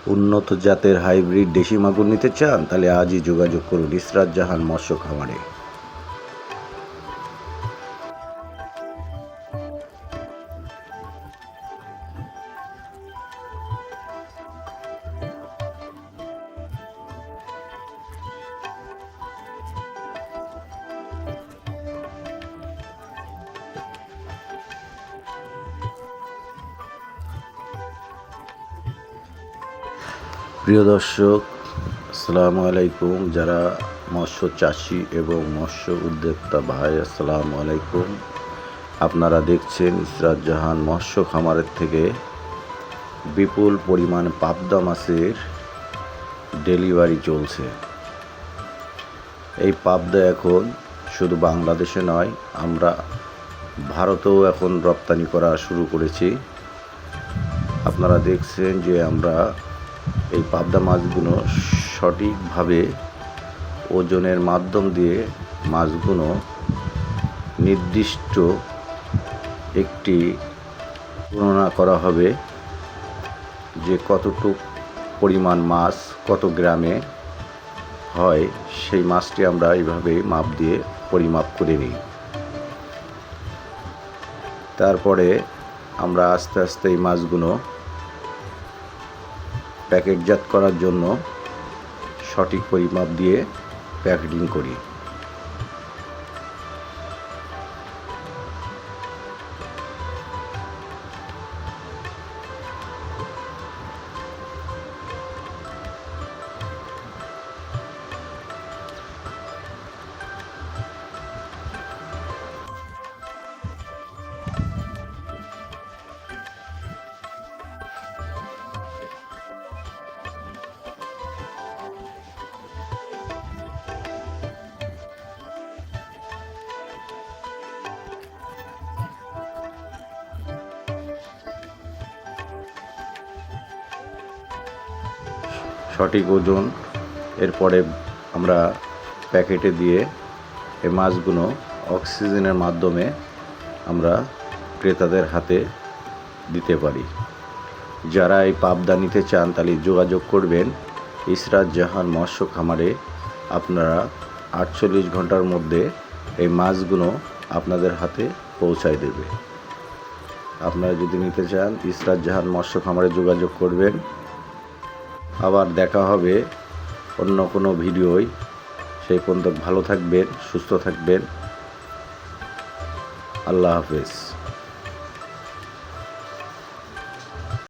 উন্নত জাতের হাইব্রিড দেশি মাগুর নিতে চান? তাহলে আজই যোগাযোগ করুন ইসরাত জাহান মৎস্য খামারে। প্রিয় দর্শক, আসসালামু আলাইকুম। যারা মৎস্য চাষি এবং মৎস্য উদ্যোক্তা ভাই, আসসালামু আলাইকুম। আপনারা দেখছেন ইসরাত জাহান মৎস্য খামারের থেকে বিপুল পরিমাণ পাবদা মাছের ডেলিভারি চলছে। এই পাবদা এখন শুধু বাংলাদেশে নয়, আমরা ভারতেও এখন রপ্তানি করা শুরু করেছি। আপনারা দেখছেন যে আমরা এই পাবদা মাছগুলো সঠিকভাবে ওজনের মাধ্যম দিয়ে মাছগুলো নির্দিষ্ট একটি গণনা করা হবে যে কতটুক পরিমাণ মাছ কত গ্রামে হয়, সেই মাছটি আমরা এইভাবে মাপ দিয়ে পরিমাপ করে নিই। তারপরে আমরা আস্তে আস্তে এই মাছগুলো প্যাকেটজাত করার জন্য সঠিক পরিমাপ দিয়ে প্যাকেটিং করি। সঠিক ওজন এরপরে আমরা প্যাকেটে দিয়ে এই মাছগুলো অক্সিজেনের মাধ্যমে আমরা ক্রেতাদের হাতে দিতে পারি। যারা এই পাবদা নিতে চান তাহলে যোগাযোগ করবেন ইসরাত জাহান মৎস্য খামারে। আপনারা 48 ঘন্টার মধ্যে এই মাছগুলো আপনাদের হাতে পৌঁছায় দেবে। আপনারা যদি নিতে চান ইসরাত জাহান মৎস্য খামারে যোগাযোগ করবেন। আবার দেখা হবে অন্য কোনো ভিডিওয়। সেই পর্যন্ত ভালো থাকবেন, সুস্থ থাকবেন। আল্লাহ হাফেজ।